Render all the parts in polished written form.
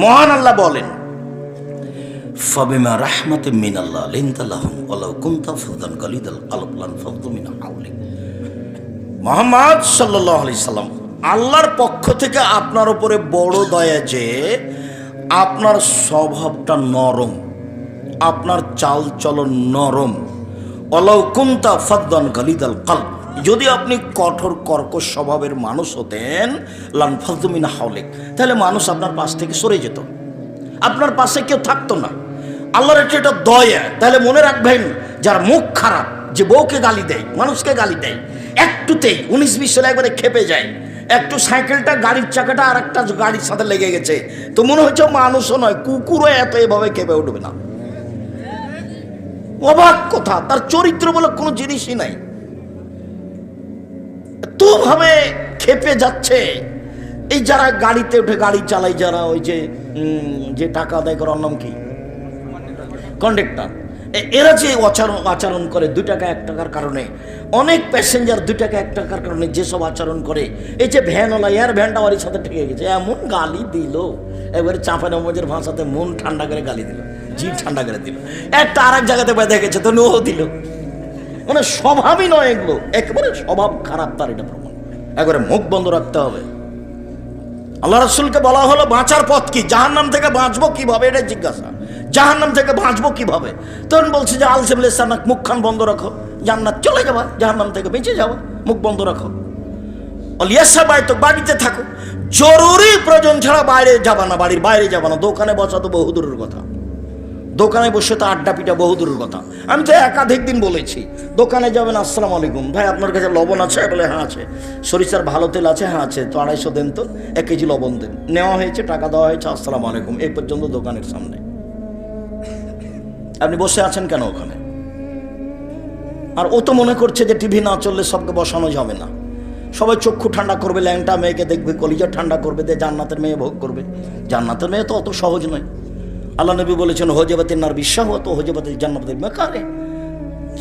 মহান আল্লাহ বলেন, ফাবিমা রাহমাতিম মিনাল্লাহ লিনতা লাহুম ওয়ালাউ কুনতা ফাযযান গালিদাল কলব লানফাযু মিন হাওলিক। মুহাম্মদ সাল্লাল্লাহু আলাইহি সাল্লাম, আল্লাহর পক্ষ থেকে আপনার উপরে বড় দয়া যে আপনার স্বভাবটা নরম, আপনার চাল চলন নরম। ওয়ালাউ কুনতা ফাযযান গালিদাল কলব, যদি আপনি কঠোর কর্কশ স্বভাবের মানুষ হতেন, লানফাযু মিন হাওলিক, তাহলে মানুষ আপনার পাশ থেকে সরে যেত, আপনার পাশে কেউ থাকতো না। আল্লাহর এটা দয়া। তাহলে মনে রাখবেন, যার মুখ খারাপ, যে বউকে গালি দেয়, মানুষকে গালি দেয়, একটুতেই 19-20 সালে একবারে খেপে যায়, একটু সাইকেলটা গাড়ির চাকাটা আর একটা গাড়ির সাথে লেগে গেছে, তো মনে হচ্ছে মানুষও নয়, কুকুরও এত এভাবে খেপে উঠবে না। অবাক কথা, তার চরিত্র বলে কোনো জিনিসই নাই, তো ভাবে খেপে যাচ্ছে। এই যারা গাড়িতে উঠে গাড়ি চালায়, যারা ওই যে টাকা আদায় করার নাম কি, কন্ডাক্টর, এরা যে আচরণ করে 2 টাকা 1 টাকার কারণে, অনেক প্যাসেঞ্জার 2 টাকা 1 টাকার কারণে যেসব আচরণ করে, এই যে ভ্যানওয়ালা, এর ভ্যানটা ওর সাথে ঠেকে গেছে, এমন গালি দিল, এবারে চাঁপানবাবুদের ভাষাতে মন ঠান্ডা করে গালি দিল, জিভ ঠান্ডা করে দিল। একটা আর এক জায়গাতে বেঁধে গেছে, তো নো দিল। মানে স্বভাবই নয় এগুলো, একেবারে স্বভাব খারাপ, তার এটা প্রমাণ। একবারে মুখ বন্ধ রাখতে হবে। আল্লাহ রাসূলকে বলা হলো বাঁচার পথ কি, জাহান্নাম থেকে বাঁচবো কিভাবে, এটা জিজ্ঞাসা। জাহান্নাম থেকে বাঁচবো কিভাবে? তখন বলছে যে আলসেবুল ইসলাম, মুখখান বন্ধ রাখো, জান্নাত চলে যাবা, জাহান্নাম থেকে বেঁচে যাবো, মুখ বন্ধ রাখো। অলিয়াসা তো বাড়িতে থাকো, জরুরি প্রয়োজন ছাড়া বাইরে যাবা না, বাড়ির বাইরে যাবা না। দোকানে বসা তো বহুদূরের কথা, দোকানে বসে তো আড্ডা পিটা বহুদূরের কথা। আমি তো একাধিক দিন বলেছি, দোকানে যাবেন, আসসালামু আলাইকুম ভাই, আপনার কাছে লবণ আছে? বলে হ্যাঁ আছে। সরিষার ভালো তেল আছে? হ্যাঁ আছে। তো 250 দেন, তো 1 কেজি লবণ দেন। নেওয়া হয়েছে, টাকা দেওয়া হয়েছে, আসসালামু আলাইকুম, এই পর্যন্ত দোকানের সামনে। আপনি বসে আছেন কেন ওখানে? আর ও তো মনে করছে যে টিভি না চললে সবকে বসানো যাবে না, সবাই চক্ষু ঠান্ডা করবে, ল্যাংটা মেয়েকে দেখবে, কলিজা ঠান্ডা করবে, দিয়ে জান্নাতের মেয়ে ভোগ করবে। জান্নাতের মেয়ে তো অত সহজ নয়। আল্লাহ নবী বলেছেন, হজেবাতের নার বিশ্বাস হতো হজেবাতের জান্নাতের মেকারে।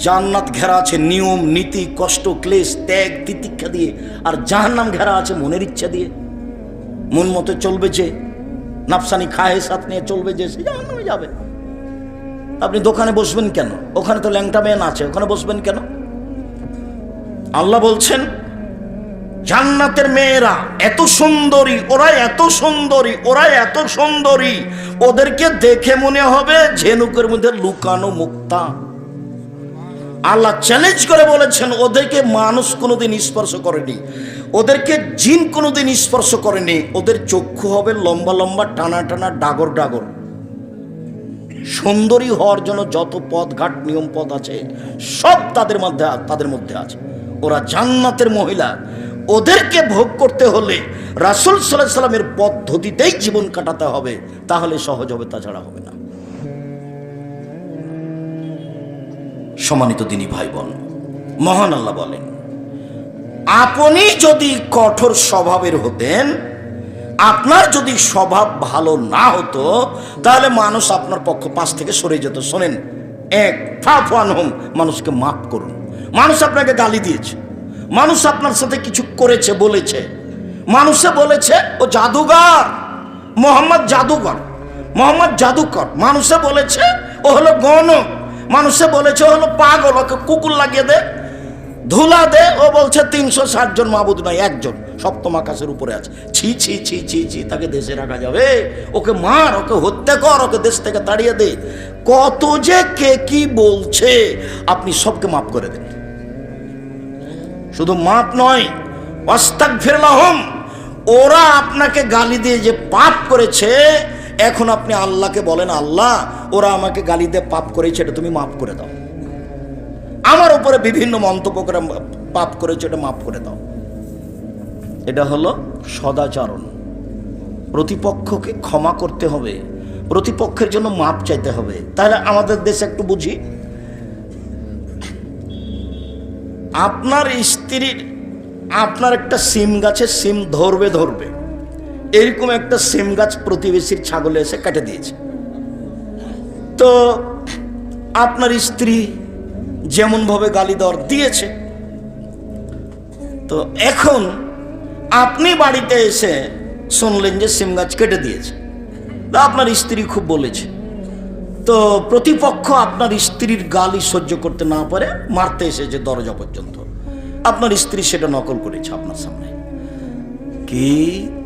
জান্নাত ঘেরা আছে নিয়ম নীতি, কষ্ট ক্লেশ ত্যাগ তিতিক্ষা দিয়ে, আর জাহান্নাম ঘেরা আছে মনের ইচ্ছা দিয়ে। মন মতো চলবে যে, নাফসানি খায় সাথ নিয়ে চলবে যে, সে জাহান্নামে যাবে। আপনি দোকানে বসবেন কেন? ওখানে তো ল্যাংটা মেয়ে আছে, ওখানে বসবেন কেন? আল্লাহ বলছেন, জান্নাতের মেয়েরা এত সুন্দরী, ওরা এত সুন্দরী, ওরা এত সুন্দরী, ওদেরকে দেখে মনে হবে ঝিনুকের মধ্যে লুকানো মুক্তা। আল্লাহ চ্যালেঞ্জ করে বলেছেন, ওদেরকে মানুষ কোনোদিন স্পর্শ করেনি, ওদেরকে জিন কোনোদিন স্পর্শ করেনি। ওদের চক্ষু হবে লম্বা লম্বা, টানা টানা, ডাগর ডাগর। সুন্দরী হওয়ার জন্য যত পথ ঘাট নিয়ম পথ আছে, সব তাদের মধ্যে আছে। ওরা জান্নাতের মহিলা। ওদেরকে ভোগ করতে হলে রাসূল সাল্লাল্লাহু আলাইহি সাল্লামের পদ্ধতিতেই জীবন কাটাতে হবে, তাহলে সহজ হবে, তাছাড়া হবে না। সম্মানিত দিনী ভাই বোন, মহান আল্লাহ বলেন, আপনি যদি কঠোর স্বভাবের হতেন, আপনার যদি স্বভাব ভালো না হতো, তাহলে মানুষ আপনার পাশ থেকে সরে যেত। শোনেন, ফাফু আনহুম, মানুষকে মাফ করুন। মানুষ আপনাকে গালি দিয়েছে, মানুষ আপনার সাথে কিছু করেছে, বলেছে, মানুষে বলেছে ও জাদুঘর, মোহাম্মদ জাদুকর। মানুষে বলেছে ও হলো গণক, মানুষে বলেছে ও হলো পাগল, ওকে কুকুর লাগিয়ে দে, ধুলা দে। ও বলছে 360 জন মাবুদ নাই, একজন সপ্তম আকাশের উপরে আছে। ছি ছি ছি ছি ছি, তাকে দেশে রাখা যাবে? ওকে মার, ওকে হত্যা কর, ওকে দেশ থেকে তাড়িয়ে দে। কত যে কে কি বলছে, আপনি সবকে মাফ করে দেন। শুধু মাপ নয়, আস্তাগফির লাহুম, ওরা আপনাকে গালি দিয়ে যে পাপ করেছে, এখন আপনি আল্লাহকে বলেন, আল্লাহ ওরা আমাকে গালি দিয়ে পাপ করেছে, এটা তুমি মাফ করে দাও। আমার উপরে বিভিন্ন মন্তব্য করে পাপ করেছে, এটা মাফ করে দাও। এটা হলো সদাচরণ। প্রতিপক্ষকে ক্ষমা করতে হবে, প্রতিপক্ষের জন্য মাপ চাইতে হবে। তাহলে আমাদের দেশে একটু বুঝি, আপনার স্ত্রীর, আপনার একটা সিম গাছে সিম ধরবে, এরকম একটা সিম গাছ প্রতিবেশীর ছাগলে এসে কেটে দিয়েছে। তো আপনার স্ত্রী যেমন ভাবে গালি দেওয়ার দিয়েছে, তো এখন আপনি বাড়িতে এসে শুনলেন যে সিম গাছ কেটে দিয়েছে, আপনার স্ত্রী খুব বলেছে, তো প্রতিপক্ষ আপনার স্ত্রীর গালি সহ্য করতে না পারে মারতে এসেছে দরজা পর্যন্ত। আপনার স্ত্রী সেটা নকল করেছে আপনার সামনে। কি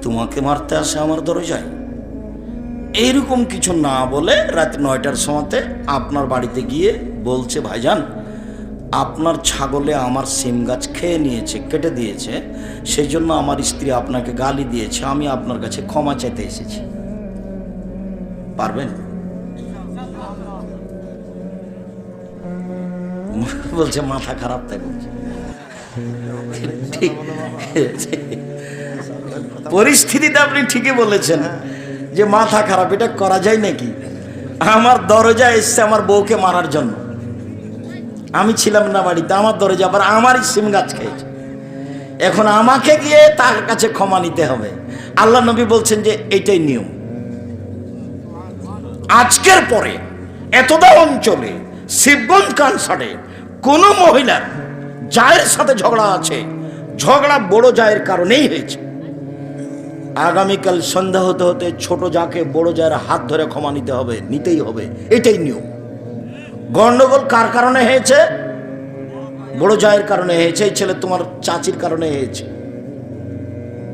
তোমাকে মারতে আসে আমার দরজায়? এইরকম কিছু না বলে রাত 9টার সময়তে আপনার বাড়িতে গিয়ে বলছে, ভাইজান আপনার ছাগলে আমার সিম গাছ খেয়ে নিয়েছে, কেটে দিয়েছে, সেই জন্য আমার স্ত্রী আপনাকে গালি দিয়েছে, আমি আপনার কাছে ক্ষমা চাইতে এসেছি। পারবেন? বলছে মাথা খারাপ, তাই বলছে। ঠিক পরিস্থিতিটা আপনি ঠিকই বলেছেন যে মাথা খারাপ, এটা করা যায় নাকি? আমার দরজা এসছে আমার বউকে মারার জন্য, আমি ছিলাম না বাড়িতে, আমার দরজা আবার আমারই সিম গাছ খেয়েছে, এখন আমাকে গিয়ে তার কাছে ক্ষমা নিতে হবে। আল্লাহ নবী বলছেন যে এইটাই নিয়ম। আজকের পরে এতদা অঞ্চলে শিবগঞ্জ কানসারে কোন মহিলার জায়ের সাথে ঝগড়া আছে, ঝগড়া বড় জায়ের কারণেই হয়েছে, আগামীকাল সন্ধ্যা হতে হতে ছোট যাকে বড় জায়ের হাত ধরে ক্ষমা নিতে হবে, নিতেই হবে, এটাই নিয়ম। গন্ডগোল কার কারণে হয়েছে? বড় জায়ের কারণে হয়েছে। এই ছেলে তোমার চাচির কারণে হয়েছে,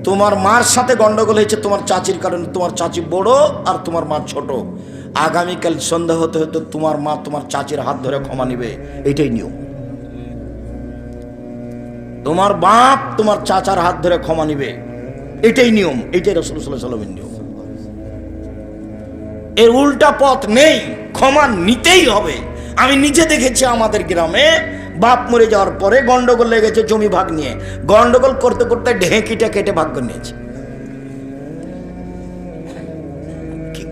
তোমার মার সাথে গন্ডগোল হয়েছে তোমার চাচির কারণে, তোমার চাচি বড় আর তোমার মা ছোট। আগামীকাল সন্ধ্যা হতে হতে তোমার মা তোমার চাচির হাত ধরে ক্ষমা নিবে, এটাই নিয়ম। তোমার বাপ তোমার চাচার হাত ধরে ক্ষমা নিবে, এটাই নিয়ম, এটাই রাসূলুল্লাহ সাল্লাল্লাহু আলাইহি ওয়াসাল্লামের নিয়ম। এর উল্টা পথ নেই, ক্ষমা নিতেই হবে। আমি নিজে দেখেছি আমাদের গ্রামে বাপ মরে যাওয়ার পরে গন্ডগোল লেগেছে জমি ভাগ নিয়ে, গন্ডগোল করতে করতে ঢেঁকিটা কেটে ভাগ করে নিয়েছে।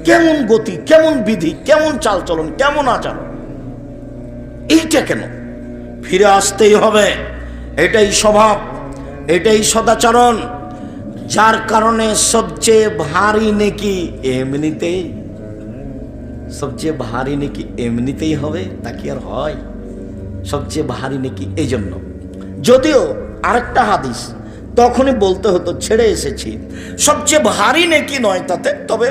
কেমন গতি, কেমন বিধি, কেমন চালচলন, কেমন আচরণ, এইটা কেন? ফিরে আসতেই হবে, এটাই স্বভাব, এটাই সদাচরণ, যার কারণে সবচেয়ে ভারী নেকি এমনিতেই, সবচেয়ে ভারী নেকি এমনিতেই হবে, তা কি আর হয়? সবচেয়ে ভারী নেকি এই জন্য। যদিও আরেকটা হাদিস তখনই বলতে হতো, ছেড়ে এসেছি, সবচেয়ে ভারী নেকি নয় তাতে, তবে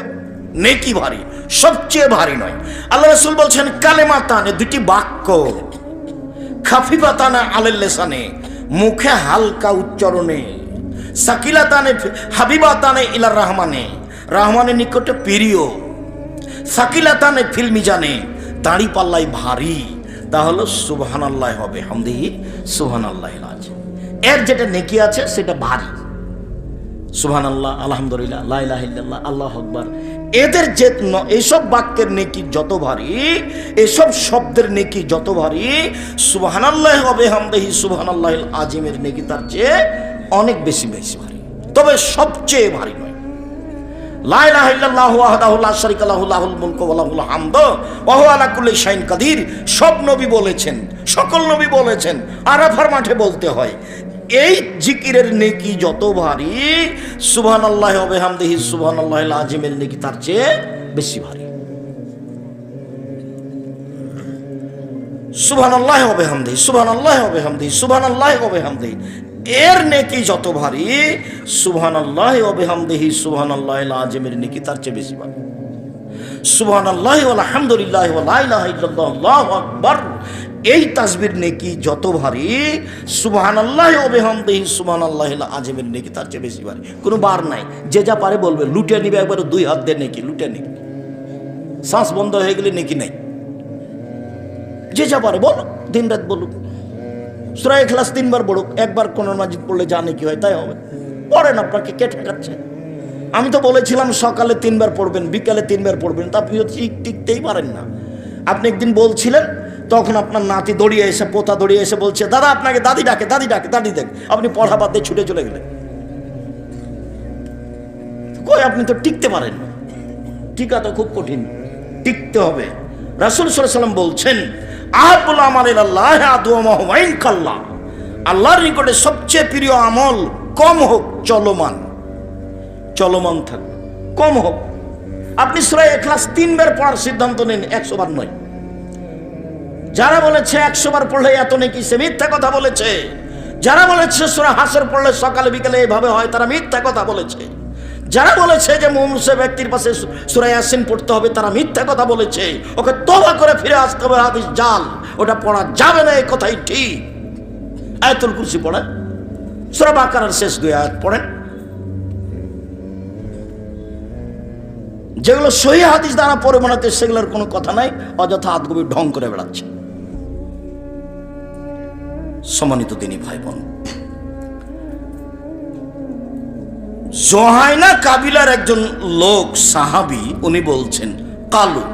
নেকি ভারী, সবচেয়ে ভারী নয়। আল্লাহ রাসূল বলছেন কালেমাতানে, দুটি বাক্য, খাফিফাতানা আলাল লিসানে, মুখে হালকা উচ্চারণে, সাকিলাতানে হাবিবাতানে ইলার রহমানে, রহমানের নিকটে প্রিয়, সাকিলাতানে ফিল মিজানে, দাড়ি পাল্লাই ভারী, তা হলো সুবহানাল্লাহ হবে হামদিহি সুবহানাল্লাহিল আযীম। এর যেটা নেকি আছে সেটা ভারী, সুবহানাল্লাহ, আলহামদুলিল্লাহ, লা ইলাহা ইল্লাল্লাহ, আল্লাহু আকবার, এদের যে এইসব বাক্যের নেকি যত ভারী, এসব শব্দের নেকি যত ভারী, সুবহানাল্লাহ হবে হামদিহি সুবহানাল্লাহিল আযীমের নেকি তার চেয়ে অনেক বেশি বেশি ভারী, তবে সবচেয়ে ভারী নয়। লা ইলাহা ইল্লাল্লাহু ওয়াহদাহু লা শারীকা লাহু লাহুল মুলকু ওয়া লাহুল হামদু ওয়া হুয়া আলা কুল্লি শাইইন কাদির। সব নবী বলেছেন, সকল নবী বলেছেন, আরাফার মাঠে বলতে হয়। এই জিকিরের নেকি যত ভারী, সুবহানাল্লাহি ওয়া বিহামদিহি সুবহানাল্লাহিল আযীমের নেকি তার চেয়ে বেশি ভারী। সুবহানাল্লাহি ওয়া বিহামদিহি সুবহানাল্লাহি ওয়া বিহামদিহি সুবহানাল্লাহি ওয়া বিহামদিহি, এর নেকি যত ভারী, সুবহানাল্লাহি ওয়া বিহামদিহি সুবহানাল্লাহিল আযীমের নেকি তার চেয়ে বেশি ভারী। সুবহানাল্লাহি ওয়া আলহামদুলিল্লাহি ওয়া লা ইলাহা ইল্লাল্লাহ আল্লাহু আকবার, এই তাসবির নেকি যত ভারী, সুবহানাল্লাহি ওয়া বিহামদিহি সুবহানাল্লাহিল আযীমের নেকি তার চেয়ে বেশি ভারী। কোনো বার নাই, যে যা পারে বলবে, লুটে নিবে একবার, দুই হাত দিয়ে নেকি লুটে নেকি, শ্বাস বন্ধ হয়ে গেলে নেকি নাই, যে যা পারে বলো, দিন রাত বলুক, সূরা ইখলাস 3 বার পড়ুক, একবার কোরআন মাজিদ পড়লে জানে কি হয় তাই হবে। পড়েন, আপনাকে কে ঠেকাচ্ছে? আমি তো বলেছিলাম সকালে 3 বার পড়বেন, বিকালে 3 বার পড়বেন, তা আপনি টিকতেই পারেন না। আপনি একদিন বলছিলেন, তখন আপনার নাতি দৌড়িয়ে এসে, পোতা দৌড়িয়ে এসে বলছে, দাদা আপনাকে দাদি ডাকে, দাদি ডাকে, দাদি ডাকে, আপনি পড়া বাদ দিয়ে ছুটে চলে গেলেন। কই, আপনি তো টিকতে পারেন না। টিকা তো খুব কঠিন, টিকতে হবে। রাসূল সাল্লাল্লাহু আলাইহি ওয়াসাল্লাম বলছেন, আহাবুল আমালিল্লাহি আদওয়ামুহু ওয়া ইন কাল্লা, আল্লাহর নিকটে সবচেয়ে প্রিয় আমল কম হোক, চলমান, চলমান থাক, কম হোক। আপনি সূরা ইখলাস 3 বার পড়ার সিদ্ধান্ত নিন, 100 বার নয়। যারা বলেছে 100 বার পড়লে এত নেকি, সে মিথ্যা কথা বলেছে। যারা বলেছে সূরা হাসর পড়লে সকালে বিকালে এইভাবে হয়, তারা মিথ্যা কথা বলেছে। যারা বলেছে যে মুমূর্ষু ব্যক্তির পাশে সূরা ইয়াসিন পড়তে হবে তারা মিথ্যা কথা বলেছে, ওকে তওবা করে ফিরে আসতে হবে, হাদিস জাল, ওটা পড়া যাবে না, এই কথাই ঠিক। আয়াতুল কুরসি পড়েন, সূরা বাকারার শেষ 2 আয়াত পড়েন। যেগুলো সহিহ হাদিস দ্বারা পড়ে বানাতে সেগুলোর কোনো কথা নাই, অযথা আদগবি ঢং করে বেড়াচ্ছে। সম্মানিত দিনী ভাই বোন, জোহাইনা কাবিলার একজন লোক সাহাবী, উনি বলছেন কালু,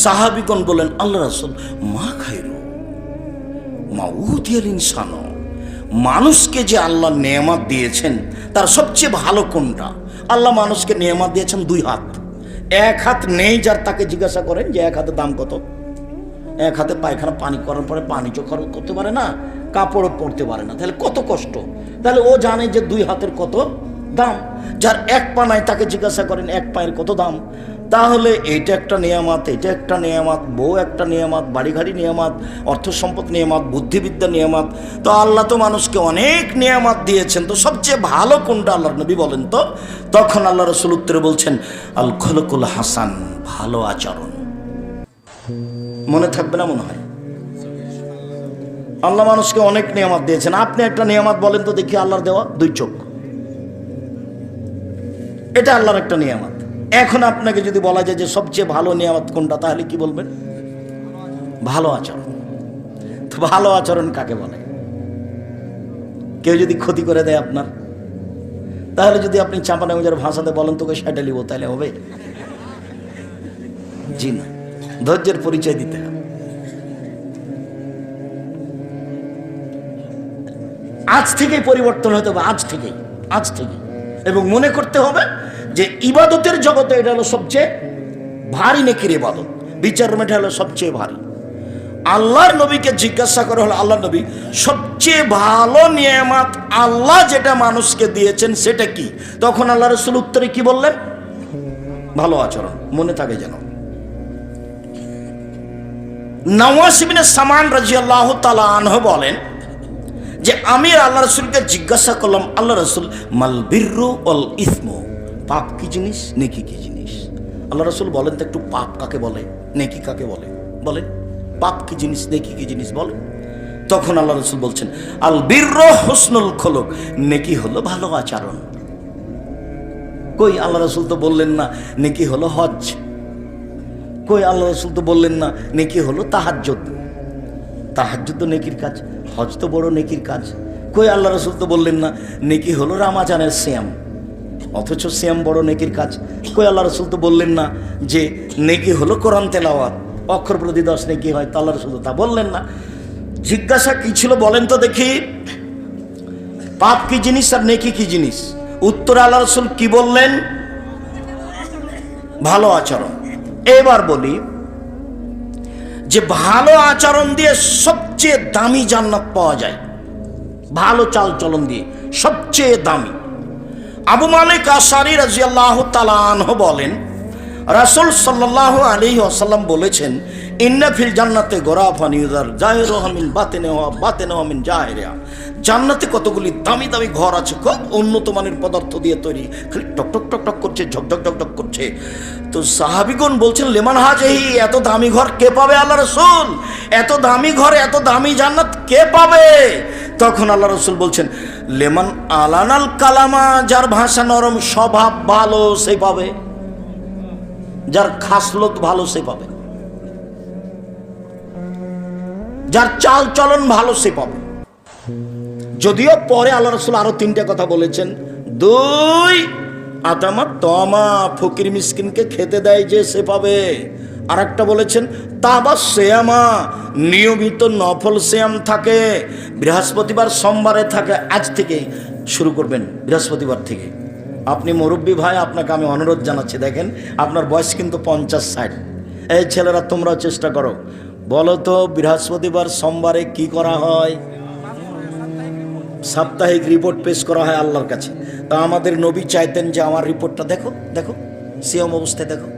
সাহাবীগণ বলেন আল্লাহ রাসূল মা খায়রু মা উতিয়াল ইনসান, মানুষকে যে আল্লাহ নেয়ামত দিয়েছেন তার সবচেয়ে ভালো কোনটা? আল্লাহ মানুষকে নেয়ামত দিয়েছেন 2 হাত, 1 হাত নেই যার, তাকে জিজ্ঞাসা করেন যে 1 হাতের দাম কত? 1 হাতে পায়খানা পানি করার পরে পানি চোখা করতে পারে না, কাপড় পরতে পারে না, তাহলে কত কষ্ট। তাহলে ও জানে যে 2 হাতের কত দাম। যার 1 পা নাই তাকে জিজ্ঞাসা করেন 1 পায়ের কত দাম। তাহলে এইটা একটা নিয়ামত, এটা একটা নিয়ামত, বউ একটা নিয়ামত, বাড়ি গাড়ি নিয়ামত, অর্থ সম্পদ নিয়ামত, বুদ্ধিবিদ্যা নিয়ামত। তো আল্লাহ তো মানুষকে অনেক নিয়ামত দিয়েছেন, তো সবচেয়ে ভালো কোনটা আল্লাহর নবী বলেন তো? তখন আল্লাহ রাসূল উত্তরে বলছেন আল খুলুকুল হাসান, ভালো আচরণ। মনে থাকবে না মনে হয়? আল্লাহ মানুষকে অনেক নিয়ামত দিয়েছেন, আপনি একটা নিয়ামত বলেন তো দেখি আল্লাহর দেওয়া? 2 চোখ, এটা আল্লাহর একটা নিয়ামত। এখন আপনাকে যদি বলা যায় যে সবচেয়ে ভালো নিয়ামত কোনটা, তাহলে কি বলবেন? ভালো আচরণ। তো ভালো আচরণ কাকে বলে? কেউ যদি ক্ষতি করে দেয় আপনার, তাহলে যদি আপনি চাঁপানেগঞ্জের ভাষাতে বলেন তোকে সেটা লিব, তাহলে হবে? জি না, ধৈর্যের পরিচয় দিতে হবে। আজ থেকেই পরিবর্তন হতে হবে, আজ থেকেই। এবং মনে করতে হবে যে ইবাদতের জগতে এটা হলো সবচেয়ে ভারী নেকির ইবাদত, বিচার রুম এটা হলো সবচেয়ে ভারী। আল্লাহর নবীকে জিজ্ঞাসা করা হলো, আল্লাহর নবী সবচেয়ে ভালো নিয়ামত আল্লাহ যেটা মানুষকে দিয়েছেন সেটা কি? তখন আল্লাহ রাসূল উত্তরে কি বললেন? ভালো আচরণ। মনে থাকে যেন। নওয়াস ইবনে সামান রাদিয়াল্লাহু তাআলা আনহু বলেন যে আমি আল্লাহ রাসূলকে জিজ্ঞাসা করলাম, আল্লাহ রাসূল মাল বিররু ওয়াল ইসমু, পাপ কি জিনিস, নেকি কি জিনিস? আল্লাহ রাসূল বলেন তো একটু, পাপ কাকে বলে, নেকি কাকে বলে? বলেন, পাপ কি জিনিস, নেকি কি জিনিস বলেন। তখন আল্লাহ রাসূল বলছেন আল বিররু হুসনুল খুলুক, নেকি হলো ভালো আচরণ। কই আল্লাহ রাসূল তো বললেন না নেকি হলো হজ, কই আল্লাহ রাসূল তো বললেন না নেকি হলো তাহাজ্জুদ। তাহাজ্জুদ তো নেকির কাজ, হজ তো বড় নেকির কাজ। কই আল্লাহ রাসূল তো বললেন না নেকি হলো রামাজানের সিয়াম, অথচ সিয়াম বড় নেকির কাজ। কই আল্লাহ রাসূল তো বললেন না যে নেকি হলো কোরআন তেলাওয়াত, অক্ষর প্রতি 10 নেকি হয়, তা আল্লাহ রাসূল তা বললেন না। জিজ্ঞাসা কি ছিল বলেন তো দেখি, পাপ কি জিনিস আর নেকি কি জিনিস? উত্তরে আল্লাহ রাসূল কি বললেন? ভালো আচরণ। এবার বলি যে ভালো আচরণ দিয়ে সবচেয়ে দামি জান্নাত পাওয়া যায়, ভালো চাল চলন দিয়ে সবচেয়ে দামি। আবু মালিক আশআরী রাদিয়াল্লাহু তাআলা আনহু বলেন রাসূল সাল্লাল্লাহু আলাইহি ওয়াসাল্লাম বলেছেন ইন্না ফিল জান্নাতে গোরাফান ইউজার জাহিরুহা মিন বাতিনিহা বাতিনুহা মিন জাহিরিহা, জান্নাতে কতগুলি দামি দামি ঘর আছে, খুব উন্নত মানের পদার্থ দিয়ে তৈরি, খালি টক টক টক টক করছে, ঝকঝক ঝকঝক করছে। তো সাহাবীগণ বলছেন লিমান হাজিহি, এত দামি ঘর কে পাবে আল্লাহ রাসূল? এত দামি ঘর, এত দামি জান্নাত কে পাবে? তখন আল্লাহ রাসূল বলছেন লেমান আলানাল কালামা, যার ভাষা নরম, স্বভাব ভালো সে পাবে, যার খাসলত ভালো সে পাবে, যার চাল চলন ভালো সে পাবে। যদিও পরে আল্লাহ রাসূল আরো 3টা কথা বলেছেন। 2 আতামা তমা, ফকির মিসকিনকে খেতে দেয় যে সে পাবে। আর একটা বলেছেন তাবা সিয়ামা, নিয়মিত নফল সিয়াম থাকে, বৃহস্পতিবার সোমবারে থাকে। আজ থেকে শুরু করবেন, বৃহস্পতিবার থেকে। আপনি মুরব্বী ভাই, আপনাকে আমি অনুরোধ জানাচ্ছি, দেখেন আপনার বয়স কিন্তু 50-60। এই ছেলেরা তোমরাও চেষ্টা করো, বলো তো বৃহস্পতিবার সোমবারে কি করা হয়? সাপ্তাহিক রিপোর্ট পেশ করা হয় আল্লাহর কাছে। তা আমাদের নবী চাইতেন যে আমার রিপোর্টটা দেখো, দেখো সিয়াম অবস্থায় দেখো।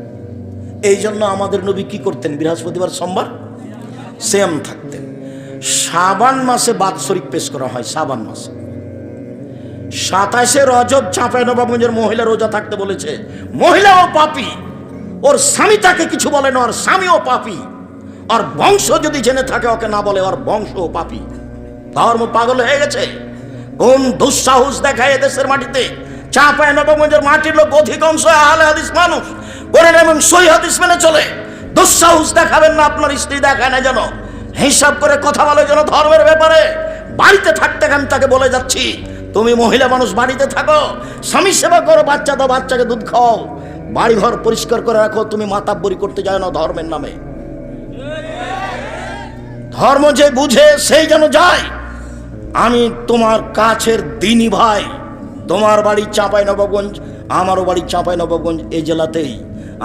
এই জন্য আমাদের নবী কি করতেন? বৃহস্পতিবার সোমবার সিয়াম থাকতেন। শাবান মাসে বাৎসরিক পেশ করা হয়, শাবান মাসে। 27শে রজব চাঁপাইনবাবগঞ্জের মহিলা রোজা থাকতে বলেছে। মহিলাও পাপী, ওর স্বামী তাকে কিছু বলে না, ওর স্বামীও পাপী। আর বংশ যদি জেনে থাকে ওকে না বলে, ওর বংশও পাপী। ধর্ম পাগল হয়ে গেছে। কোন দুঃসাহস দেখায় এদেশের মাটিতে। চাঁপাইনবাবগঞ্জের মাটির লোক অধিকাংশ আহলে হাদিস মানুষ, কোরআন এবং সহিহ হাদিস মেনে চলে। দুঃসাহস দেখাবেন না, আপনার স্ত্রী দেখায় না যেন, হিসাব করে কথা বলে যেন ধর্মের ব্যাপারে। বাড়িতে থাকতে আমি তাকে বলে যাচ্ছি, তুমি মহিলা মানুষ বাড়িতে থাকো, স্বামী সেবা করো, বাচ্চা দাও, বাচ্চাকে দুধ খাও, বাড়ি ঘর পরিষ্কার করে রাখো। তুমি মাতাব্বরি করতে যাও না ধর্মের নামে। ধর্ম যে বুঝে সেই যেন যায়। আমি তোমার কাছের দিনী ভাই, তোমার বাড়ি চাঁপাইনবাবগঞ্জ, আমারও বাড়ি চাঁপাইনবাবগঞ্জ, এই জেলাতেই।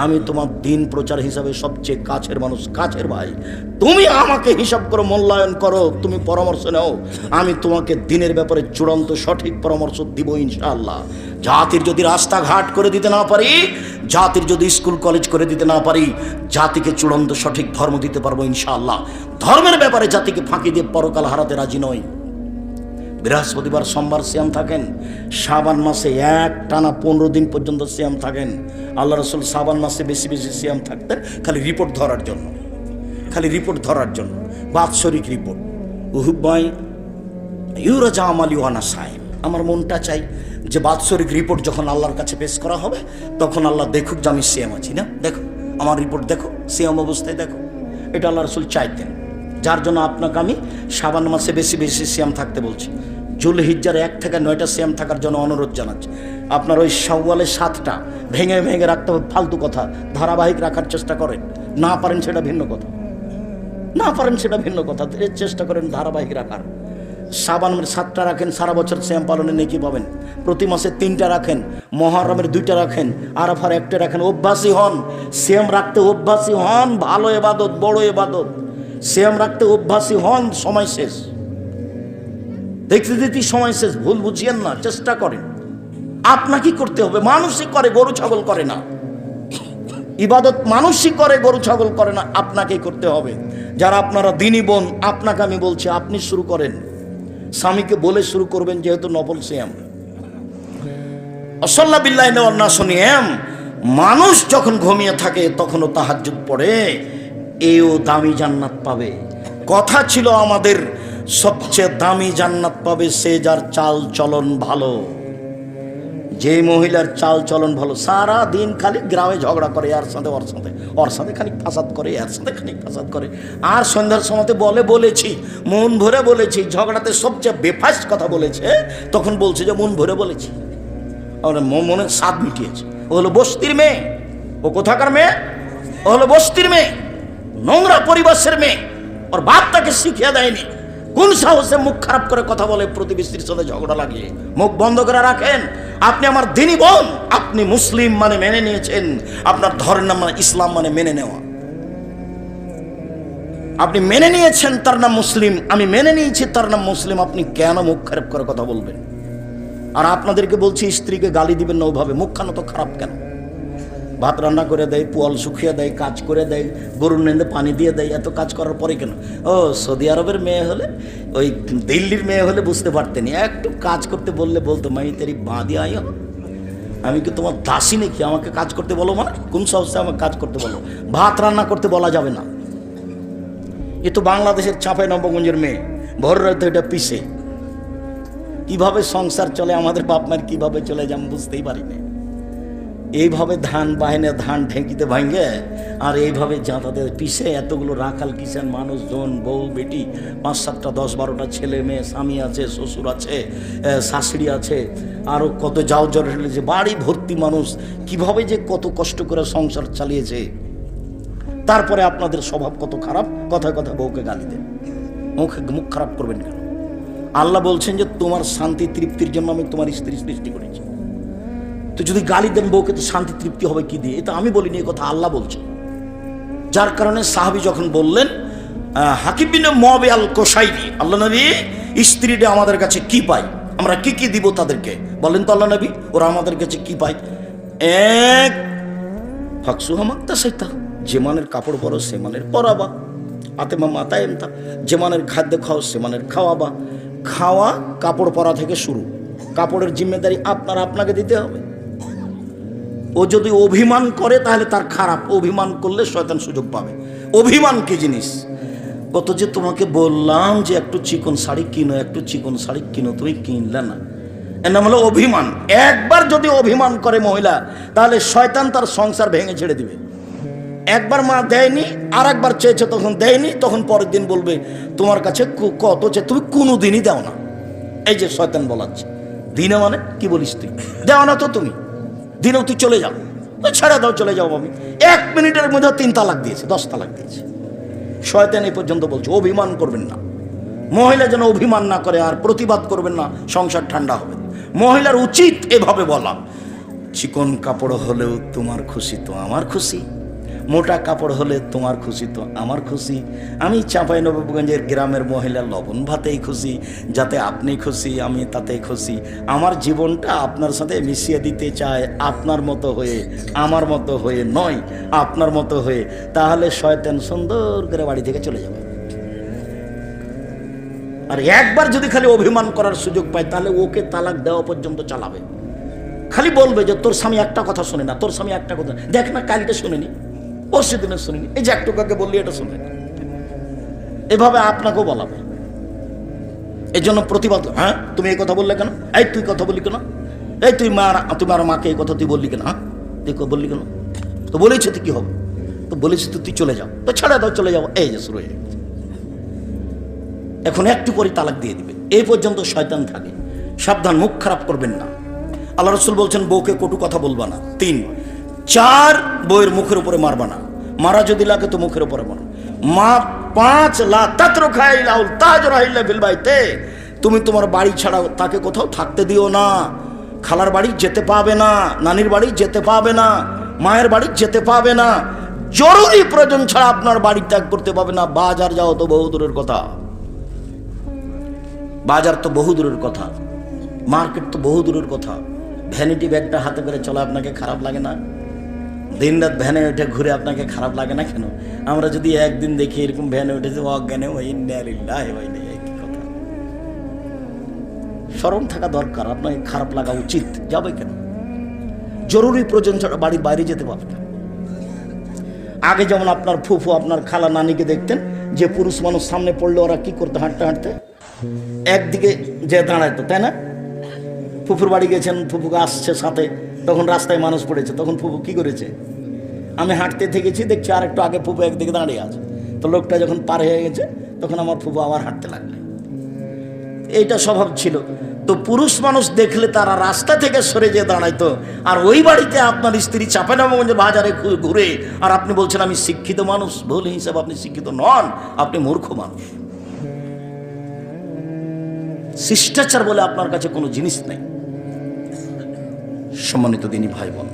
আমি তোমার দিন প্রচার হিসাবে সবচেয়ে কাছের মানুষ, কাছের ভাই। তুমি আমাকে হিসাব করো, মূল্যায়ন করো, তুমি পরামর্শ নাও। আমি তোমাকে দিনের ব্যাপারে চূড়ান্ত সঠিক পরামর্শ দিব ইনশাআল্লাহ। জাতির যদি রাস্তাঘাট করে দিতে না পারি, জাতির যদি স্কুল কলেজ করে দিতে না পারি, জাতিকে চূড়ান্ত সঠিক ধর্ম দিতে পারবো ইনশাআল্লাহ। ধর্মের ব্যাপারে জাতিকে ফাঁকি দিয়ে পরকাল হারাতে রাজি নয়। বৃহস্পতিবার সোমবার সিয়াম থাকেন, শাবান মাসে এক টানা 15 দিন পর্যন্ত সিয়াম থাকেন। আল্লাহ রসুল শাবান মাসে বেশি বেশি সিয়াম থাকতেন, খালি রিপোর্ট ধরার জন্য, খালি রিপোর্ট ধরার জন্য, বাৎসরিক রিপোর্ট। উহুবাই ইউরাজা আমালি ওয়ানা সাইম। আমার মনটা চাই যে বাৎসরিক রিপোর্ট যখন আল্লাহর কাছে পেশ করা হবে, তখন আল্লাহ দেখুক যে আমি সিয়াম আছি না, দেখো আমার রিপোর্ট, দেখো সিয়াম অবস্থায় দেখো। এটা আল্লাহ রসুল চাইতেন, যার জন্য আপনাকে আমি শাবান মাসে বেশি বেশি সিয়াম থাকতে বলছি। জুলহিজ্জার 1 থেকে 9টা সিয়াম থাকার জন্য অনুরোধ জানাচ্ছি। আপনার ওই শাওয়ালের 7টা ভেঙে ভেঙে রাখতে হবে, ফালতু কথা। ধারাবাহিক রাখার চেষ্টা করেন, না পারেন সেটা ভিন্ন কথা, না পারেন সেটা ভিন্ন কথা, চেষ্টা করেন ধারাবাহিক রাখার। শাবানের 7টা রাখেন, সারা বছর সিয়াম পালনে নেকি পাবেন। প্রতি মাসে 3টা রাখেন, মুহররমের 2টা রাখেন, আরাফার 1টা রাখেন। অভ্যাসী হন, সিয়াম রাখতে অভ্যাসী হন। ভালো ইবাদত, বড় ইবাদত। সিয়াম রাখতে অভ্যাসী হন, সময় শেষ, দেখতে দেখতে সময় শেষ। ভুল বুঝিয়েন না, চেষ্টা করেন। আপনাকে করতে হবে, মানুষই করে, গরু ছাগল করে না। ইবাদত মানুষই করে, গরু ছাগল করে না, আপনাকেই করতে হবে। যারা আপনারা দিনী বোন, আপনাকে আমি বলছি, আপনি শুরু করেন। স্বামীকে বলে শুরু করবেন, যেহেতু নফল সিয়াম। আল্লাহ বিল্লাহি না শুনিয়াম। মানুষ যখন ঘুমিয়ে থাকে তখনও তাহাজ্জুদ পড়ে, এও দামি জান্নাত পাবে। কথা ছিল আমাদের, সবচেয়ে দামি জান্নাত পাবে সে যার চাল চলন ভালো। যে মহিলার চাল চলন ভালো, সারা দিন খালি গ্রামে ঝগড়া করে, এর সাথে ওর সাথে, ওর সাথে খানিক ফাসাদ করে, এর সাথে খানিক ফাসাদ করে, আর সন্ধ্যার সময়তে বলেছি, মন ভরে বলেছি। ঝগড়াতে সবচেয়ে বেফাস কথা বলেছে, তখন বলছে যে মন ভরে বলেছি, মনের স্বাদ মিটিয়েছে। ও হলো বস্তির মেয়ে। ও কোথাকার মেয়ে? ও হলো বস্তির মেয়ে, নোংরা পরিবেশের মেয়ে। ওর বাপ তাকে শিখিয়ে দেয়নি। কোন সাহসে মুখ খারাপ করে কথা বলে, প্রতিবেশীর সাথে ঝগড়া লাগিয়ে? মুখ বন্ধ করে রাখেন। আপনি আমার দিনী বোন, আপনি মুসলিম মানে মেনে নিয়েছেন। আপনার ধর্মের নাম মানে ইসলাম, মানে মেনে নেওয়া। আপনি মেনে নিয়েছেন, তার নাম মুসলিম। আমি মেনে নিয়েছি, তার নাম মুসলিম। আপনি কেন মুখ খারাপ করে কথা বলবেন? আর আপনাদেরকে বলছি, স্ত্রীকে গালি দিবেন না ওভাবে। মুখখানা তো খারাপ কেন? ভাত রান্না করে দেয়, পোয়াল শুকিয়ে দেয়, কাজ করে দেয়, গরুর নেন্দে পানি দিয়ে দেয়, এত কাজ করার পরে কেন? ও সৌদি আরবের মেয়ে হলে, ওই দিল্লির মেয়ে হলে বুঝতে পারতেনি। একটু কাজ করতে বললে বলতো, মাই তেরি বাঁধি আয়, আমি কি তোমার দাসী নাকি? আমাকে কাজ করতে বলো মানে? কোন সাহসে আমাকে কাজ করতে বলো? ভাত রান্না করতে বলা যাবে না। এ তো বাংলাদেশের চাঁপাইনবাবগঞ্জের মেয়ে, ভোর রাতে এটা পিসে। কিভাবে সংসার চলে আমাদের বাপ মায়ের, কিভাবে চলে যে আমি বুঝতেই পারি না। এইভাবে ধান বাহিনে, ধান ঢেঁকিতে ভাঙে, আর এইভাবে যাতাতে পিসে এতগুলো রাখাল কিষান মানুষজন, বউ বেটি, 5, 7টা 10, 12টা ছেলে মেয়ে, স্বামী আছে, শ্বশুর আছে, শাশুড়ি আছে, আরও কত যাও জ্বরে ফেলেছে, বাড়ি ভর্তি মানুষ। কিভাবে যে কত কষ্ট করে সংসার চালিয়েছে। তারপরে আপনাদের স্বভাব কত খারাপ, কথায় কথায় বউকে গালি দেন। মুখ খারাপ করবেন কেন? আল্লাহ বলছেন যে তোমার শান্তি তৃপ্তির জন্য আমি তোমার স্ত্রী সৃষ্টি করেছি। তো যদি গালি দেন বউকে, তো শান্তি তৃপ্তি হবে কি দিয়ে? এটা আমি বলিনি, এই কথা আল্লাহ বলছে। যার কারণে সাহাবী যখন বললেন, হাকিম বিন মুআবিয়া আল কোশাইরি, আল্লাহ নবী স্ত্রীরা আমাদের কাছে কি পায়, আমরা কি কি দিব তাদেরকে, বলেন তো আল্লাহ নবী, ওরা আমাদের কাছে কি পায়? এক, ফাকসুহা মাকতাসাইতা, যে মানের কাপড় পরো সে মানের পরাবা, আতেমা মাতায় এমতা, যে মানের খাদ্য খাও সে মানের খাওয়াবা। খাওয়া কাপড় পরা থেকে শুরু, কাপড়ের জিম্মেদারি আপনাকে দিতে হবে। ও যদি অভিমান করে তাহলে তার খারাপ, অভিমান করলে শয়তান সুযোগ পাবে। অভিমান কি জিনিস? কত যে তোমাকে বললাম যে একটু চিকন শাড়ি কিনো, একটু চিকন শাড়ি কিনো, তুমি কিনলে না, এর নাম হলো অভিমান। একবার যদি অভিমান করে মহিলা, তাহলে শয়তান তার সংসার ভেঙে ছেড়ে দিবে। একবার মা দেয়নি, আর একবার চেয়েছে তখন দেয়নি, তখন পরের দিন বলবে তোমার কাছে কত চেয়ে তুমি কোনো দিনই দাও না। এই যে শয়তান বলাচ্ছে, দিনে মানে কি বলিস তুই, দেও না তো তুমি, দিনেও তুই চলে যাও, ছেড়ে দাও, চলে যাও। আমি 1 মিনিটের মধ্যে 3 তালাক দিয়েছে, 10 তালাক দিয়েছে। শয়তান এই পর্যন্ত বলছে অভিমান করবেন না। মহিলা যেন অভিমান না করে, আর প্রতিবাদ করবেন না, সংসার ঠান্ডা হবে। মহিলার উচিত এভাবে বলা, চিকন কাপড় হলেও তোমার খুশি তো আমার খুশি, মোটা কাপড় হলে তোমার খুশি তো আমার খুশি। আমি চাঁপাইনবাবগঞ্জের গ্রামের মহিলা, লবণ ভাতেই খুশি, যাতে আপনি খুশি আমি তাতেই খুশি। আমার জীবনটা আপনার সাথে মিশিয়ে দিতে চায়, আপনার মতো হয়ে, আমার মতো হয়ে নয়, আপনার মতো হয়ে। তাহলে শয়তান সুন্দর করে বাড়ি থেকে চলে যাবে। আর একবার যদি খালি অভিমান করার সুযোগ পায়, তাহলে ওকে তালাক দেওয়া পর্যন্ত চালাবে। খালি বলবে যে তোর স্বামী একটা কথা শোনে না, তোর স্বামী একটা কথা, দেখ না কালকে শুনিনি, পরশু দিনে শুনিনি, এই যে একটু কাকে বললি এটা শুনে। এভাবে আপনাকেও বলাবে। এই জন্য প্রতিবাদ, হ্যাঁ তুমি এই কথা বললে কেন, এই তুই কথা বললি কেন, এই তুই তোমার মাকে এই কথা তুই বললি কেন, হ্যাঁ তুই বললি কেন, তো বলেছি তুই কি হবে, তো বলেছি তুই চলে যাও, তো ছেড়ে দাও, চলে যাও। এই যে শুরু হয়ে গেছে। এখন একটু পরে তালাক দিয়ে দিবে। এই পর্যন্ত শয়তান থাকে। সাবধান, মুখ খারাপ করবেন না। আল্লাহ রাসূল বলছেন বউকে কটু কথা বলবা না। 3, 4 বউয়ের মুখের উপরে মারবা না, মারা যদি লাগে তো মুখের উপরে মারো। 5 লা তাতরুকা ইলাউল তাজরা ইল্লা বিল বাইতে, তুমি তোমার বাড়ি ছাড়া তাকে কোথাও থাকতে দিও না। খালার বাড়ি যেতে পাবে না, নানির বাড়ি যেতে পাবে না, মায়ের বাড়ি যেতে পাবে না, জরুরি প্রয়োজন ছাড়া আপনার বাড়ি ত্যাগ করতে পাবে না। বাজার যাও তো বহু দূরের কথা, বাজার তো বহু দূরের কথা, মার্কেট তো বহু দূরের কথা। ভ্যানিটি ব্যাগটা হাতে করে চলা আপনাকে খারাপ লাগে না? দিনরাত ভ্যানে উঠে ঘুরে আপনাকে খারাপ লাগে না কেন? আমরা যদি একদিন দেখি এরকম ভ্যানে উঠেছে অজ্ঞানে, কি কথা, শরম থাকা দরকার, আপনাকে খারাপ লাগা উচিত। যাবে কেন? জরুরি প্রয়োজন ছাড়া বাড়ির বাইরে যেতে পারবে না। আগে যেমন আপনার ফুফু আপনার খালা নানিকে দেখতেন যে পুরুষ মানুষ সামনে পড়লে ওরা কি করতে, হাঁটতে হাঁটতে একদিকে যে দাঁড়াইতো, তাই না? ফুফুর বাড়ি গেছেন, ফুফুকে আসছে সাথে, তখন রাস্তায় মানুষ পড়েছে, তখন ফুফু কি করেছে? আমি হাঁটতে থেকেছি, দেখছি আর একটু আগে ফুফু একদিকে দাঁড়িয়ে আছে, তো লোকটা যখন পার হয়ে গেছে তখন আমার ফুফু আবার হাঁটতে লাগলে। এইটা স্বভাব ছিল। তো পুরুষ মানুষ দেখলে তারা রাস্তা থেকে সরে যেয়ে দাঁড়াইতো। আর ওই বাড়িতে আপনার স্ত্রী চাঁপাইনবাবগঞ্জের বাজারে ঘুরে, আর আপনি বলছেন আমি শিক্ষিত মানুষ। ভুল হিসাব, আপনি শিক্ষিত নন, আপনি মূর্খ মানুষ। শিষ্টাচার বলে আপনার কাছে কোনো জিনিস নেই। সম্মানিত দিনী ভাই বোন,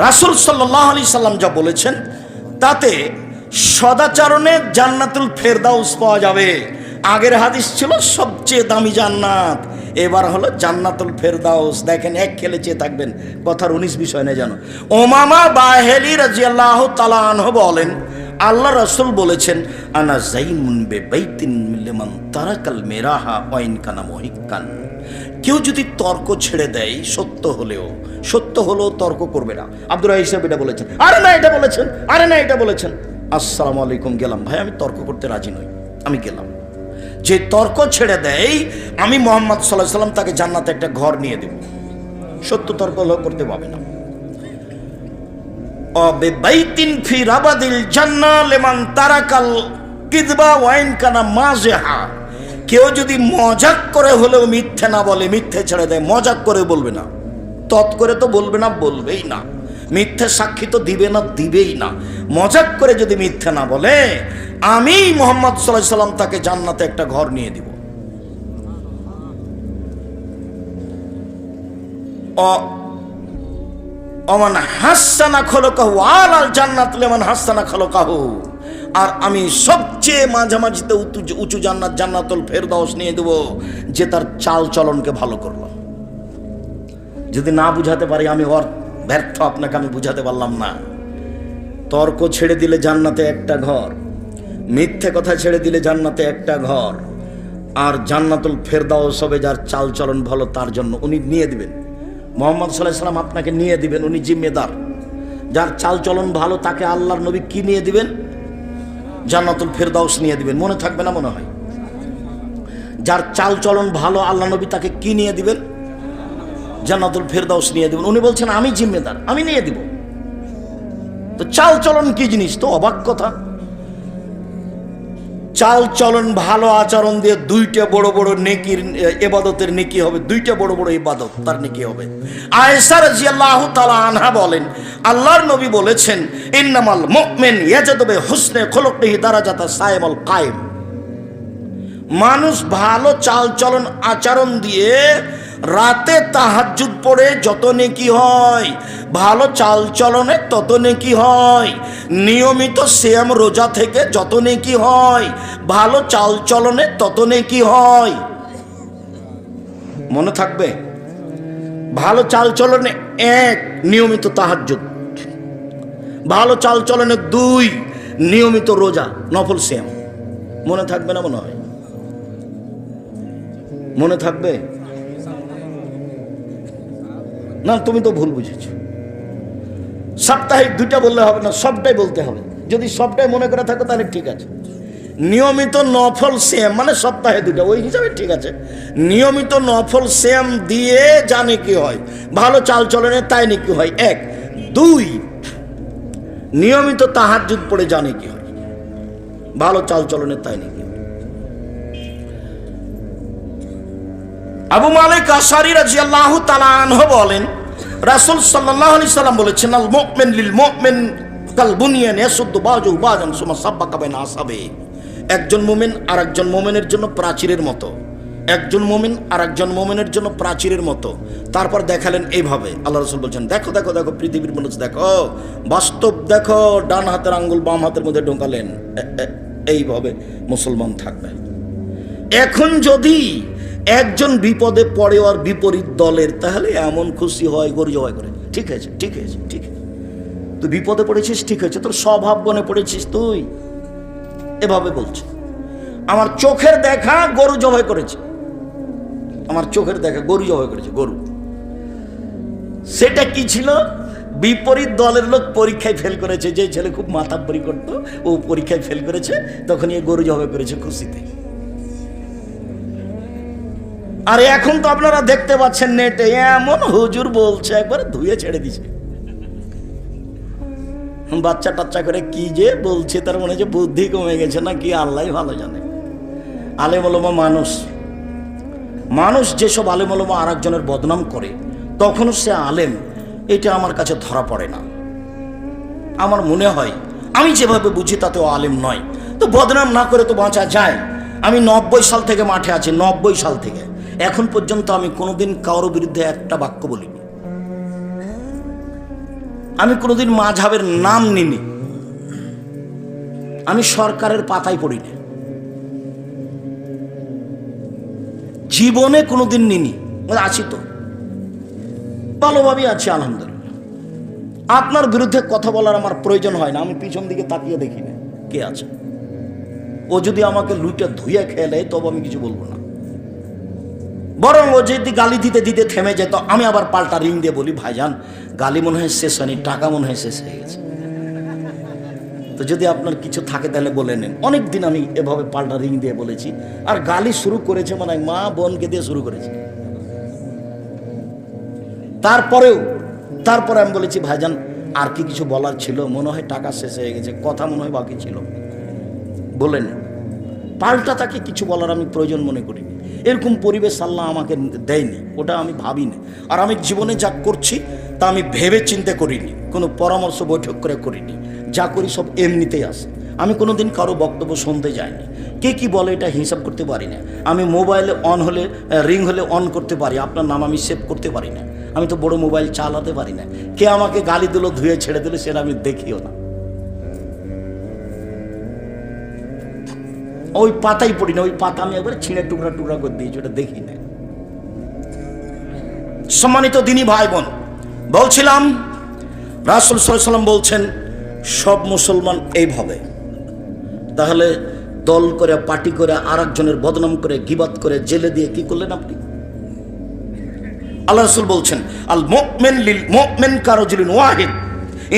রাসূল সাল্লাল্লাহু আলাইহি সাল্লাম যা বলেছেন তাতে সদাচরণে জান্নাতুল ফেরদাউস পাওয়া যাবে। আগের হাদিস ছিল সবচেয়ে দামি জান্নাত, এবার হলো জান্নাতুল ফেরদাউস। দেখেন, এক খেলে চেয়ে থাকবেন, কথার 19 বিষয় নেই জানো। উমামা বাহেলি রাদিয়াল্লাহু তাআলা আনহু বলেন, আল্লাহ রাসূল বলেছেন, আনা যাইমুন বিবাইতিন লিমান তারাকাল মিরাহা ওয়া ইন কানা মুহিক্কান। কেউ যদি তর্ক ছেড়ে দেয়, সত্য হলেও তর্ক করবে না। আব্দুর রাহিম সাহেব এটা বলেছেন, আরে না এটা বলেছেন, আরে না এটা বলেছেন, আসসালামু আলাইকুম, গেলাম ভাই, আমি তর্ক করতে রাজি নই, আমি গেলাম। যে তর্ক ছেড়ে দেয়, আমি মুহাম্মদ সাল্লাল্লাহু আলাইহি সাল্লাম তাকে জান্নাতে একটা ঘর নিয়ে দেব। সত্য তর্ক হলেও করতে পাবে না। বিবাইতিন ফি রাবাদিল জান্নাহ লিমান তারাকাল কিযবা ওয়া ইন কানা মাযহা। কেউ যদি মজাক করে হলেও মিথ্যে না বলে, মিথ্যে ছেড়ে দেয়, মজাক করে বলবে না, তৎ করে তো বলবে না, বলবেই না, মিথ্যে সাক্ষী তো দিবে না, দিবেই না। মজাক করে যদি মিথ্যে না বলে, আমি মুহাম্মদ সাল্লাল্লাহু আলাইহি সাল্লাম তাকে জান্নাতে একটা ঘর নিয়ে দিব। অমান হাসানা খলকাহু আলাল জান্নাত লিমান হাসানা খলকাহু। আর আমি সবচেয়ে মাঝামাঝিতে উঁচু জান্নাত, জান্নাতুল ফেরদাউস নিয়ে দেব, যে তার চাল চলনকে ভালো করলো। যদি না বুঝাতে পারি আমি ব্যর্থ, আপনাকে আমি বুঝাতে পারলাম না। তর্ক ছেড়ে দিলে জান্নাতে একটা ঘর, মিথ্যে কথা ছেড়ে দিলে জান্নাতে একটা ঘর, আর জান্নাতুল ফেরদাউস হবে যার চাল চলন ভালো তার জন্য, উনি নিয়ে দিবেন। মুহাম্মদ সাল্লাল্লাহু আলাইহি সাল্লাম আপনাকে নিয়ে দিবেন, উনি জিম্মেদার। যার চাল চলন ভালো তাকে আল্লাহর নবী কি নিয়ে দিবেন? জান্নাতুল ফেরদাউস নিয়ে দিবেন। মনে থাকবে না মনে হয়? যার চাল চলন ভালো আল্লাহ নবী তাকে কি নিয়ে দিবেন? জান্নাতুল ফেরদাউস নিয়ে দিবেন। উনি বলছেন আমি জিম্মেদার, আমি নিয়ে দিব। তো চাল চলন কি জিনিস? তো অবাক কথা। চাল চলন ভালো আচরণ দিয়ে দুইটা বড় বড় নেকির ইবাদতের নেকি হবে, দুইটা বড় বড় ইবাদত তার নেকি হবে। আয়েশা রাদিয়াল্লাহু তাআলা আনহা বলেন, আল্লাহর নবী বলেছেন, ইন্নামাল মুমিন ইয়াজাদু বিহুসনি খুলুকিহি দারাজাতা সাইমুল কায়েম। মানুষ ভালো চাল চলন আচরণ দিয়ে রাতে তাহাজ্জুদ পড়ে যত নেকি হয়, ভালো চাল চলনে তত নেকি হয়। নিয়মিত সিয়াম রোজা থেকে যত নেকি হয়, ভালো চাল চলনে তত নেকি হয়। মনে থাকবে? ভালো চাল চলনে 1 নিয়মিত তাহাজ্জুদ, ভালো চাল চলনে 2 নিয়মিত রোজা নফল সিয়াম। মনে থাকবে না মনে হয়? মনে থাকবে না? তুমি তো ভুল বুঝেছো। সাপ্তাহিক 2টা বললে হবে না, সবটাই বলতে হবে। যদি সবটাই মনে করে থাকো তাহলে ঠিক আছে। নিয়মিত নফল সিয়াম মানে সপ্তাহে 2টা, ওই হিসাবে ঠিক আছে। নিয়মিত নফল সিয়াম দিয়ে জানে কি হয়, ভালো চাল চলনে তাই নাকি হয় 1। 2 নিয়মিত তাহাজ্জুদ পড়ে জানে কি হয়, ভালো চাল চলনে তাই নাকি। আবু মালিক আশআরী রাদিয়াল্লাহু তাআলা আনহু বলেন, রাসূল সাল্লাল্লাহু আলাইহি সাল্লাম বলেছেন, আল মুমিন লিল মুমিন কাল বুনিয়ান ইয়াসুদ্দু বাযুহু বাযান সুম্মা সাব্বাকা বাইনা আসহাবিহি। একজন মুমিন আরেকজন মুমিনের জন্য প্রাচীরের মতো, একজন মুমিন আরেকজন মুমিনের জন্য প্রাচীরের মতো। তারপর দেখালেন এইভাবে, আল্লাহ রাসূল বলেন, দেখো দেখো দেখো পৃথিবীর মানুষ দেখো, বাস্তব দেখো। ডান হাতের আঙ্গুল বাম হাতের মধ্যে ঢোকালেন, এইভাবে মুসলমান থাকবে। এখন যদি একজন বিপদে পড়ে আর বিপরীত দলের, তাহলে এমন খুশি হয় গরু জবাই করে, ঠিক আছে ঠিক আছে ঠিক আছে, তুই বিপদে পড়েছিস, ঠিক আছে, তোর স্বভাব বনে পড়েছিস তুই, এভাবে বলছে। আমার চোখের দেখা গরু জবাই করেছে, আমার চোখের দেখা গরু জবাই করেছে, গরু। সেটা কি ছিল? বিপরীত দলের লোক পরীক্ষায় ফেল করেছে, যে ছেলে খুব মাথাব্বরি করতো ও পরীক্ষায় ফেল করেছে, তখন এই গরু জবাই করেছে খুশিতে। আর এখন তো আপনারা দেখতে পাচ্ছেন নেটে এমন হুজুর বলছে, একবার ধুয়ে ছেড়ে দিছে, বাচ্চা টাচ্চা করে কি যে বলছে, তার মনে হচ্ছে বুদ্ধি কমে গেছে না কি, আল্লাহ ভালো জানে। আলেম ওলামা মানুষ যেসব আলেম ওলামা আর একজনের বদনাম করে, তখনও সে আলেম, এটা আমার কাছে ধরা পড়ে না। আমার মনে হয় আমি যেভাবে বুঝি তাতেও আলেম নয়। তো বদনাম না করে তো বাঁচা যায়। আমি 90 সাল থেকে মাঠে আছি, 90 সাল থেকে এখন পর্যন্ত আমি কোনোদিন কারোর বিরুদ্ধে একটা বাক্য বলিনি। আমি কোনোদিন মাযহাবের নাম নিনি, আমি সরকারের পাতায় পড়িনি, জীবনে কোনোদিন নিনি। আছি তো, ভালোভাবেই আছি আলহামদুলিল্লাহ। আপনার বিরুদ্ধে কথা বলার আমার প্রয়োজন হয় না, আমি পিছন দিকে তাকিয়ে দেখি না কে আছে। ও যদি আমাকে লুটে ধুয়ে খেয়ে নেয় তবে আমি কিছু বলবো না, বরং ও যদি গালি দিতে দিতে থেমে যেত, আমি আবার পাল্টা রিং দিয়ে বলি, ভাইজান গালি মনে হয় শেষ হয়নি, টাকা মনে হয় শেষ হয়ে গেছে। তো যদি আপনার কিছু থাকে তাহলে বলে নেন। অনেকদিন আমি এভাবে পাল্টা রিং দিয়ে বলেছি, আর গালি শুরু করেছে মানে মা বোনকে দিয়ে শুরু করেছে। তারপরে আমি বলেছি, ভাইজান আর কি কিছু বলার ছিল, মনে হয় টাকা শেষ হয়ে গেছে, কথা মনে হয় বাকি ছিল, বলেন। পাল্টা তাকে কিছু বলার আমি প্রয়োজন মনে করিনি। এরকম পরিবেশ আল্লাহ আমাকে দেয়নি, ওটা আমি ভাবিনি। আর আমি জীবনে যা করছি তা আমি ভেবে চিন্তে করিনি, কোনো পরামর্শ বৈঠক করে করিনি। যা করি সব এমনিতেই আসে। আমি কোনোদিন কারো বক্তব্য শুনতে যাইনি, কে কি বলে এটা হিসাব করতে পারি না। আমি মোবাইলে অন হলে রিং হলে অন করতে পারি, আপনার নাম আমি সেভ করতে পারি না। আমি তো বড় মোবাইল চালাতে পারি না। কে আমাকে গালি দিল, ধুয়ে ছেড়ে দিল, সেটা আমি দেখিও না। ওই পাতাই পড়ি না, ওই পাতা আমি একবার ছিঁড়ে টুকরা টুকরা করে দিয়েছি, ওটা দেখি না। সম্মানিত দিনী ভাই বোন, বলছিলাম রাসূল সাল্লাল্লাহু আলাইহি ওয়াসাল্লাম বলছেন সব মুসলমান এইভাবে। তাহলে দল করে পার্টি করে আর একজনের বদনাম করে গিবাত করে জেলে দিয়ে কি করলেন আপনি? আল্লাহ রাসূল বলছেন আল মুমিন লিল মুমিন কারাজুলিন ওয়াহিদ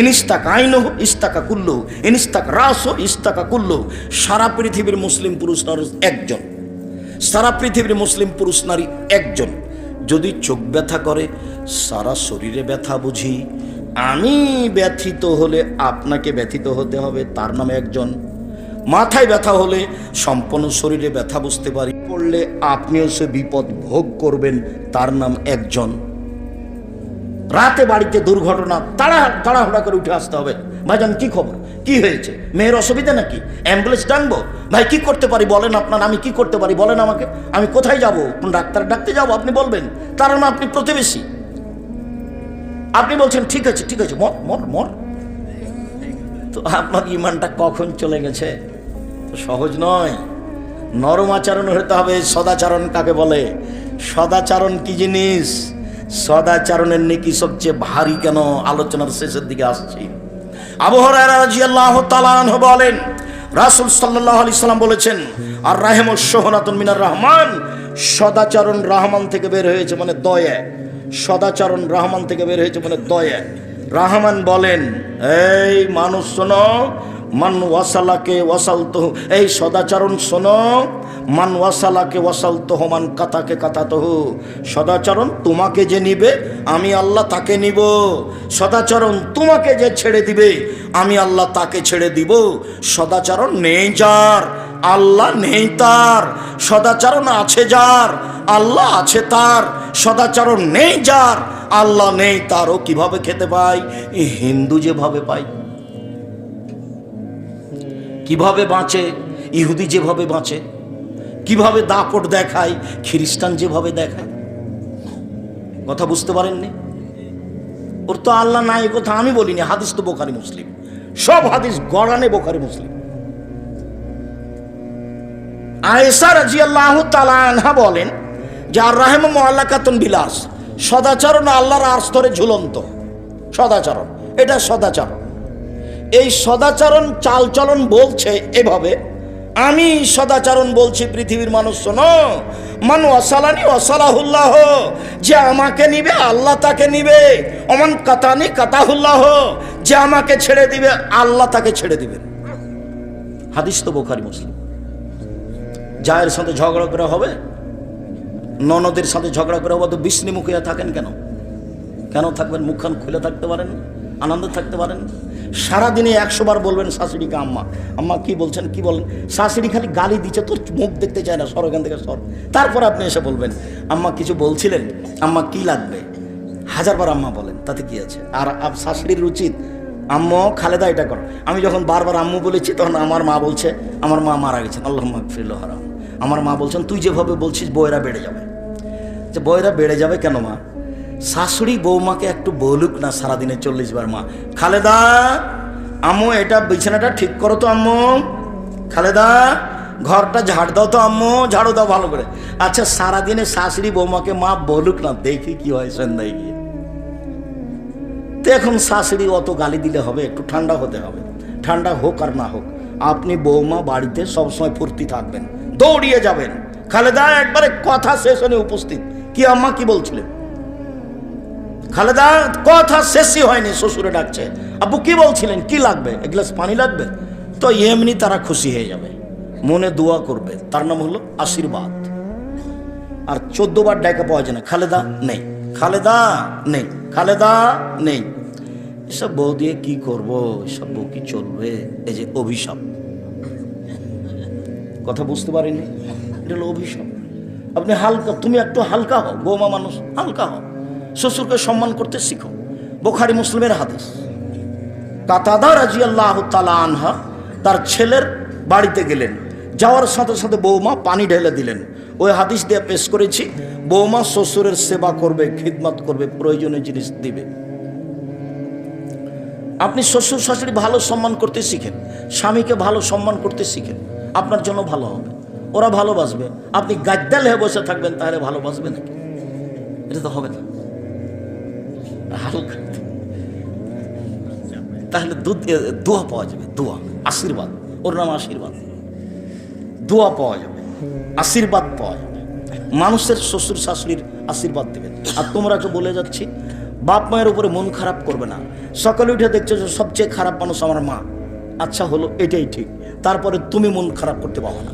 ইনিস্তাকা আইনুহু ইস্তাকা কুল্লুহু ইনিস্তাকা রাসুহু ইস্তাকা কুল্লুহু। সারা পৃথিবীর মুসলিম পুরুষ নারী একজন, সারা পৃথিবীর মুসলিম পুরুষ নারী একজন। যদি চোখ ব্যথা করে সারা শরীরে ব্যথা বুঝি, আমি ব্যথিত হলে আপনাকে ব্যথিত হতে হবে, তার নামে একজন। মাথায় ব্যথা হলে সম্পূর্ণ শরীরে ব্যথা বুঝতে পারি, পড়লে আপনিও সে বিপদ ভোগ করবেন, তার নাম একজন। রাতে বাড়িতে দুর্ঘটনা, তাড়াহুড়া করে উঠে আসতে হবে। ভাইজান কি খবর, কি হয়েছে, মেয়ের অসুবিধা নাকি, অ্যাম্বুলেন্স ডাকবো? ভাই কি করতে পারি বলেন আপনার, আমি কি করতে পারি বলেন আমাকে, আমি কোথায় যাব, কোন ডাক্তার ডাকতে যাবো আপনি বলবেন, তার না আপনি প্রতিবেশী। আপনি বলছেন ঠিক আছে ঠিক আছে মর মর মর, তো আপনার ইমানটা কখন চলে গেছে? তো সহজ নয়, নরম আচরণ হতে হবে। সদাচরণ কাকে বলে? সদাচরণ কি জিনিস? সদাচরণের নেকি সবচেয়ে ভারী কেন, আলোচনার শেষের দিকে আসছি। আবু হুরায়রা রাদিয়াল্লাহু তাআলা আনহু বলেন রাসূল সাল্লাল্লাহু আলাইহি সাল্লাম বলেছেন আর রাহিমুশ শুহনাতুন মিনার রহমান, সদাচরণ রহমান থেকে বের হয়েছে মানে দয়া। সদাচরণ রহমান থেকে বের হয়েছে মানে দয়া। রহমান বলেন এই মানুষ শোনো, মান ওয়াসালাকে ওয়াসালতহু, এই সদাচরণ শোনো, মান ওয়াসালাকে ওয়াসালতহু মান কাতাকে কাতাতহু। সদাচরণ তোমাকে যে নিবে আমি আল্লাহ তাকে নিব, সদাচরণ তোমাকে যে ছেড়ে দিবে আমি আল্লাহ তাকে ছেড়ে দিব। সদাচরণ নেই যার আল্লাহ নেই তার, সদাচরণ আছে যার আল্লাহ আছে তার। সদাচরণ নেই যার আল্লাহ নেই তার, ও কিভাবে খেতে পায়? হিন্দু যেভাবে পায়, কিভাবে বাঁচে ইহুদি যেভাবে বাঁচে, কিভাবে দাপট দেখায় খ্রিস্টান যেভাবে দেখায়। কথা বুঝতে পারেননি? ওর তো আল্লাহ নাই, কথা আমি বলিনি, হাদিস তো বোখারি মুসলিম, সব হাদিস গড়ানে বোখারি মুসলিম। আয়েশা রাদিয়াল্লাহু তাআলা আনহা বলেন যে আর রাহিমু মুআল্লাকাতুন বিলাস, সদাচরণ আল্লাহর আরশ ধরে ঝুলন্ত। সদাচরণ এটা সদাচরণ। এই সদাচরণ চালচলন বলছে এভাবে, আমি সদাচরণ বলছি পৃথিবীর মানুষ শোনো, মান ওয়াসালানি ওয়াসালাহুল্লাহ, যে আমাকে নিবে আল্লাহ তাকে নিবে। অমান কাতানি কাতাহুল্লাহ, যে আমাকে ছেড়ে দিবে আল্লাহ তাকে ছেড়ে দিবেন। হাদিস তো বোখারি মুসলিম। জায়ের সাথে ঝগড়া করে হবে, ননদের সাথে ঝগড়া করে হবে, তো বিষ্ণু মুখিয়া থাকেন কেন? কেন থাকবেন? মুখখান খুলে থাকতে পারেন, আনন্দে থাকতে পারেন। সারাদিনে 100 বার বলবেন শাশুড়িকে আম্মা, আম্মা কি বলছেন কি বলেন, শাশুড়ি খালি গালি দিচ্ছে, তোর মুখ দেখতে চায় না, সর এখান থেকে সর। তারপর আপনি এসে বলবেন আম্মা কিছু বলছিলেন, আম্মা কি লাগবে, 1000 বার আম্মা বলেন, তাতে কি আছে? আর শাশুড়ির উচিত আম্মু খালেদা এটা কর। আমি যখন বারবার আম্মু বলেছি তখন আমার মা বলছে, আমার মা মারা গেছেন আল্লাহুম্মা গফির লাহু হারাম, আমার মা বলছেন তুই যেভাবে বলছিস বউয়েরা বেড়ে যাবে। যে বউয়েরা বেড়ে যাবে কেন মা? শাশুড়ি বৌমাকে একটু বলুক না সারাদিনে 40 বার, মা খালেদা আম্মু এটা বিছানাটা ঠিক করো তো, আম্মু খালেদা ঘরটা ঝাড় দাও তো, আম্মু ঝাড়ু দাও ভালো করে। আচ্ছা সারাদিনে শাশুড়ি বৌমাকে মা বলুক না, দেখি কি হয় সন্ধ্যায় গিয়ে। তো এখন শাশুড়ি অত গালি দিলে হবে? একটু ঠান্ডা হতে হবে। ঠান্ডা হোক আর না হোক, আপনি বৌমা বাড়িতে সবসময় ফুর্তি থাকবেন, দৌড়িয়ে যাবেন। খালেদা একবারে কথা শেষ হলে উপস্থিত, কি আম্মা কি বলছিলেন? খালেদা কথা শেষই হয়নি, শ্বশুরে ডাকছে, আব্বু কি বলছিলেন, কি লাগবে, এক গ্লাস পানি লাগবে? তো এমনি তারা খুশি হয়ে যাবে, মনে দোয়া করবে, তার নাম হলো আশীর্বাদ। আর 14 বার ডাকা পাওয়া যায় না, খালেদা নেই, খালেদা নেই, খালেদা নেই। এসব বউ দিয়ে কি করবো, এসব বউ কি চলবে? এই যে অভিশাপ, কথা বুঝতে পারিনি, এটা হলো অভিশাপ। আপনি হালকা, তুমি একটু হালকা হও, বৌমা মানুষ হালকা হও, শ্বশুরকে সম্মান করতে শিখো। বুখারী মুসলিমের হাদিস। কাতাদা রাদিয়াল্লাহু তাআলা আনহা তার ছেলের বাড়িতে গেলেন, যাওয়ার সাথে সাথে বৌমা পানি ঢেলে দিলেন। ওই হাদিস দিয়ে পেশ করেছি, বৌমা শ্বশুরের সেবা করবে, খিদমত করবে, প্রয়োজনীয় জিনিস দিবে। আপনি শ্বশুর শাশুড়ি ভালো সম্মান করতে শিখেন, স্বামীকে ভালো সম্মান করতে শিখেন, আপনার জন্য ভালো হবে, ওরা ভালোবাসবে। আপনি গাদ্দাল হয়ে বসে থাকবেন, তাহলে ভালোবাসবে নাকি? এটা তো হবে না। হালকা তাহলে দোয়া পাওয়া যাবে, দোয়া আশীর্বাদ, ওর নাম আশীর্বাদ। দোয়া পাওয়া যাবে, আশীর্বাদ পাওয়া যাবে, মানুষের শ্বশুর শাশুড়ির আশীর্বাদ দেবেন। আর তোমরাকে বলে যাচ্ছি, বাপ মায়ের উপরে মন খারাপ করবে না। সকালে উঠে দেখছো যে সবচেয়ে খারাপ মানুষ আমার মা, আচ্ছা হলো, এটাই ঠিক, তারপরে তুমি মন খারাপ করতে পারো না।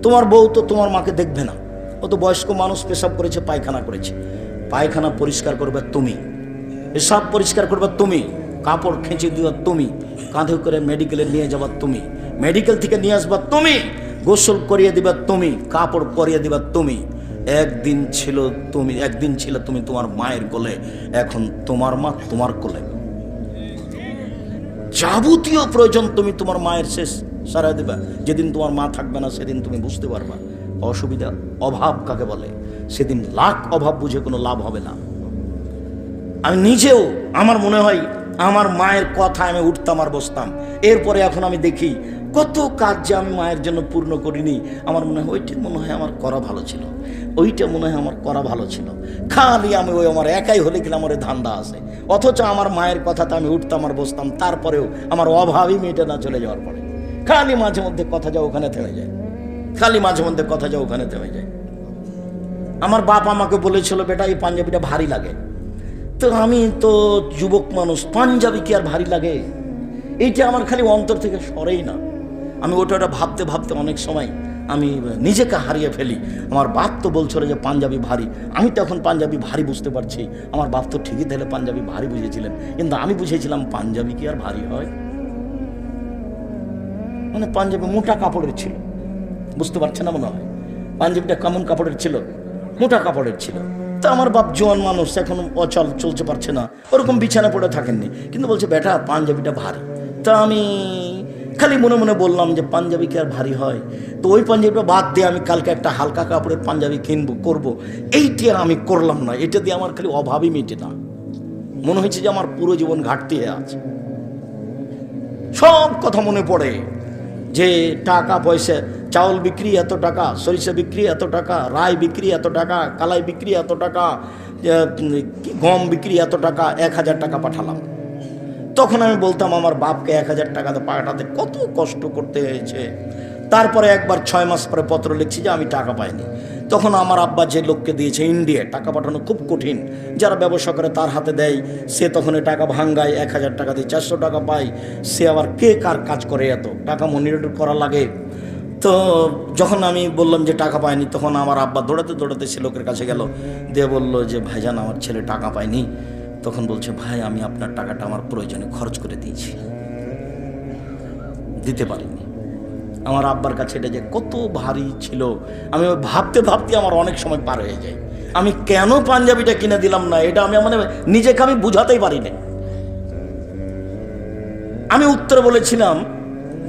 তোমার বউ তো তোমার মাকে দেখবে না, ও তো বয়স্ক মানুষ, পেশাব করেছে, পায়খানা করেছে, পায়খানা পরিষ্কার করবে তুমি, পেশাব পরিষ্কার করবে তুমি, কাপড় খেঁচে দিবা তুমি, কাঁধে করে মেডিকেলে নিয়ে যাবা তুমি, মেডিকেল থেকে নিয়ে আসবা তুমি, গোসল করিয়ে দিবা তুমি, কাপড় পরিয়ে দিবা তুমি। একদিন ছিল তুমি তোমার মায়ের কোলে, এখন তোমার মা তোমার কোলে। যাবতীয় প্রয়োজন তুমি তোমার মায়ের শেষ সারা দেবা। যেদিন তোমার মা থাকবে না সেদিন তুমি বুঝতে পারবা অসুবিধা, অভাব কাকে বলে। সেদিন লাখ অভাব বুঝে কোনো লাভ হবে না। আমি নিজেও, আমার মনে হয় আমার মায়ের কথা আমি উঠতাম আর বসতাম। এরপরে এখন আমি দেখি কত কাজ যে আমি মায়ের জন্য পূর্ণ করিনি। আমার মনে হয় ওইটা মনে হয় আমার করা ভালো ছিল, ওইটা মনে হয় আমার করা ভালো ছিল। খালি আমি ওই আমার একাই হলে কিনা আমার ধান্দা আছে, অথচ আমার মায়ের কথাতে আমি উঠতাম আর বসতাম, তারপরেও আমার অভাবই মেটে না চলে যাওয়ার পরে। খালি মাঝে মধ্যে কথা যাও ওখানে থেমে যায়, খালি মাঝে মধ্যে কথা যাও ওখানে থেমে যায়। আমার বাপ আমাকে বলেছিল, বেটা এই পাঞ্জাবিটা ভারী লাগে। তো আমি তো যুবক মানুষ, পাঞ্জাবি কি আর ভারী লাগে? এইটা আমার খালি অন্তর থেকে সরেই না। আমি ওটা ভাবতে ভাবতে অনেক সময় আমি নিজেকে হারিয়ে ফেলি। আমার বাপ তো বলছিল যে পাঞ্জাবি ভারী, আমি তো এখন পাঞ্জাবি ভারী বুঝতে পারছি। আমার বাপ তো ঠিকই তাহলে পাঞ্জাবি ভারী বুঝেছিলেন, কিন্তু আমি বুঝেছিলাম পাঞ্জাবি কি আর ভারী হয়? মানে পাঞ্জাবি মোটা কাপড়ের ছিল, বুঝতে পারছে না মনে হয়। পাঞ্জাবিটা কেমন কাপড়ের ছিল? মোটা কাপড়ের ছিল। তা আমার বাপ জোয়ান মানুষ, এখন অচল, চলতে পারছে না, ওরকম বিছানা পড়ে থাকেননি, কিন্তু বলছে বেটা পাঞ্জাবিটা ভারী। তা আমি খালি মনে মনে বললাম যে পাঞ্জাবি কি আর ভারী হয়? তো ওই পাঞ্জাবিটা বাদ দিয়ে আমি কালকে একটা হালকা কাপড়ের পাঞ্জাবি কিনবো, করবো। এইটা আমি করলাম না, এটা দিয়ে আমার খালি অভাবই মেটে না। মনে হয়েছে যে আমার পুরো জীবন ঘাটতি হয়ে আছে। সব কথা মনে পড়ে যে টাকা পয়সা, চাউল বিক্রি এত টাকা, সরিষা বিক্রি এত টাকা, রাই বিক্রি এত টাকা, কালাই বিক্রি এত টাকা, গম বিক্রি এত টাকা, 1000 টাকা পাঠালাম। তখন আমি বলতাম আমার বাপকে 1000 টাকাতে পাঠাতে কত কষ্ট করতে হয়েছে। তারপরে একবার 6 মাস পরে পত্র লিখছি যে আমি টাকা পাইনি। তখন আমার আব্বা যে লোককে দিয়েছে ইন্ডিয়ায়, টাকা পাঠানো খুব কঠিন, যারা ব্যবসা করে তার হাতে দেয়, সে তখন টাকা ভাঙ্গায়, 1000 টাকা দিয়ে 400 টাকা পায়। সে আবার কে কার কাজ করে, এত টাকা মনিটর করা লাগে। তো যখন আমি বললাম যে টাকা পাইনি, তখন আমার আব্বা দৌড়াতে দৌড়াতে সে লোকের কাছে গেল, দিয়ে বললো যে ভাইজান আমার ছেলে টাকা পায়নি। তখন বলছে ভাই আমি আপনার টাকাটা আমার প্রয়োজনে খরচ করে দিয়েছি, দিতে পারিনি। আমার আব্বার কাছে এটা যে কত ভারী ছিল আমি ভাবতে ভাবতে আমার অনেক সময় পার হয়ে যায়। আমি কেন পাঞ্জাবিটা কিনে দিলাম না, এটা আমি মানে নিজেকে আমি বুঝাতেই পারি না। আমি উত্তরে বলেছিলাম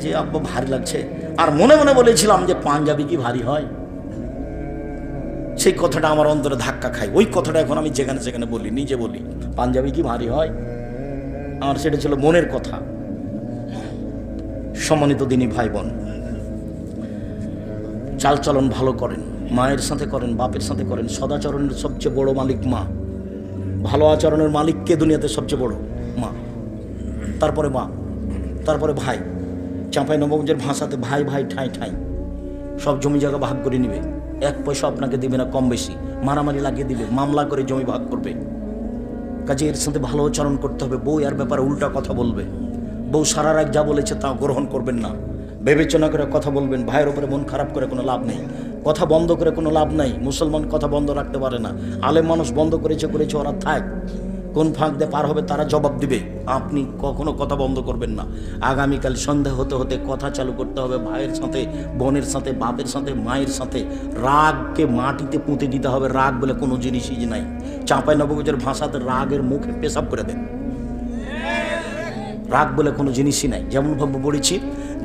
যে আব্বা ভারী লাগছে, আর মনে মনে বলেছিলাম যে পাঞ্জাবি কি ভারী হয়? সেই কথাটা আমার অন্তরে ধাক্কা খায়। ওই কথাটা এখন আমি যেখানে সেখানে বলি, নিজে বলি, পাঞ্জাবি কি ভারী হয়? আমার সেটা ছিল মনের কথা। সম্মানিত দিনী ভাই বোন, চালচলন ভালো করেন, মায়ের সাথে করেন, বাপের সাথে করেন। সদাচরণের সবচেয়ে বড় মালিক মা, ভালো আচরণের মালিক কে দুনিয়াতে সবচেয়ে বড়? মা, তারপরে মা, তারপরে ভাই। চাঁপাইনবাবগঞ্জের ভাষাতে ভাই ভাই ঠাঁই ঠাঁই, সব জমি জায়গা ভাগ করে নিবে, 1 পয়সা আপনাকে দিবে না কম বেশি, মারামারি লাগিয়ে দিবে, মামলা করে জমি ভাগ করবে। কাজে এর সাথে ভালো আচরণ করতে হবে। বউ এর ব্যাপারে উল্টা কথা বলবে, বউ সারা রাত যা বলেছে তা গ্রহণ করবেন না, বিবেচনা করে কথা বলবেন। ভাইয়ের উপরে মন খারাপ করে কোনো লাভ নেই, কথা বন্ধ করে কোনো লাভ নাই। মুসলমান কথা বন্ধ রাখতে পারে না, আলেম মানুষ বন্ধ করেছে, ওরা থাক, কোন ফাঁক দিয়ে পার হবে তারা জবাব দিবে। আপনি কখনো কথা বন্ধ করবেন না। আগামীকাল সন্ধ্যা হতে হতে কথা চালু করতে হবে, ভাইয়ের সাথে, বোনের সাথে, বাপের সাথে, মায়ের সাথে। রাগকে মাটিতে পুঁতে দিতে হবে। রাগ বলে কোনো জিনিসই নাই। চাঁপাইনবাবগঞ্জের ভাষাতে রাগের মুখে পেশাব করে দেন। রাগ বলে কোনো জিনিসই নাই। যেমন ভাবে বলেছি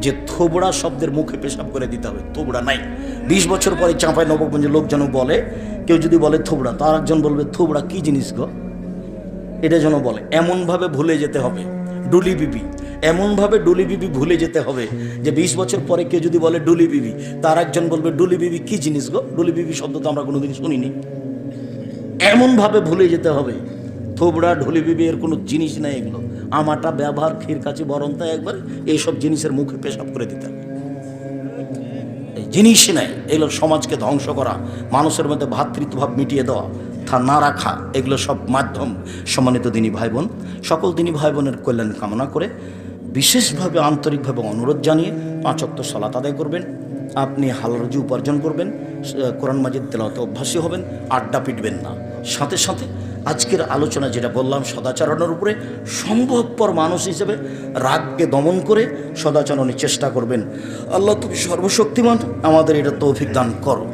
যে থোবড়া শব্দের মুখে পেশাব করে দিতে হবে, থোবড়া নাই। 20 বছর পরে চাঁপাইনবাবগঞ্জের লোক যেন বলে, কেউ যদি বলে থোবড়া, তার একজন বলবে থোবড়া কি জিনিস গো, এটা যেন বলে। এমনভাবে ভুলে যেতে হবে ডুলি বিবি, এমনভাবে ডুলি বিবি ভুলে যেতে হবে যে 20 বছর পরে কেউ যদি বলে ডুলি বিবি, তার একজন বলবে ডুলি বিবি কি জিনিস গো, ডুলি বিবি শব্দ তো আমরা কোনোদিন শুনিনি। এমনভাবে ভুলে যেতে হবে। থোবড়া, ঢুলি বিবি এর কোনো জিনিস নাই এগুলো। আমাটা ব্যবহার ক্ষীর কাছে বরন্ত একবার এইসব জিনিসের মুখে পেশাব করে দিতে হবে। জিনিসই নেই। এগুলো সমাজকে ধ্বংস করা, মানুষের মধ্যে ভ্রাতৃত্বভাব মিটিয়ে দেওয়া, তা না রাখা, এগুলো সব মাধ্যম। সম্মানিত দিনী ভাই বোন, সকল দিনী ভাই বোনের কল্যাণ কামনা করে বিশেষভাবে আন্তরিকভাবে অনুরোধ জানিয়ে 5 ওয়াক্ত সালাত আদায় করবেন। আপনি হালাল রুজি উপার্জন করবেন, কোরআন মাজিদ তেলাওয়াতে অভ্যাসী হবেন, আড্ডা পিটবেন না। সাথে সাথে আজকের আলোচনা যেটা বললাম সদাচরণের উপরে, সম্ভবপর মানুষ হিসেবে রাগকে দমন করে সদাচরণের চেষ্টা করবেন। আল্লাহ তুমি সর্বশক্তিমান, আমাদের এটা তৌফিক দান করো।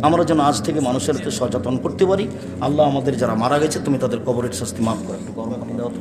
আমরা যেন আজ থেকে মানুষের হাতে সচেতন করতে পারি। আল্লাহ আমাদের যারা মারা গেছে তুমি তাদের কবরের শাস্তি মাফ করো। একটু গরম পানি দাও তো।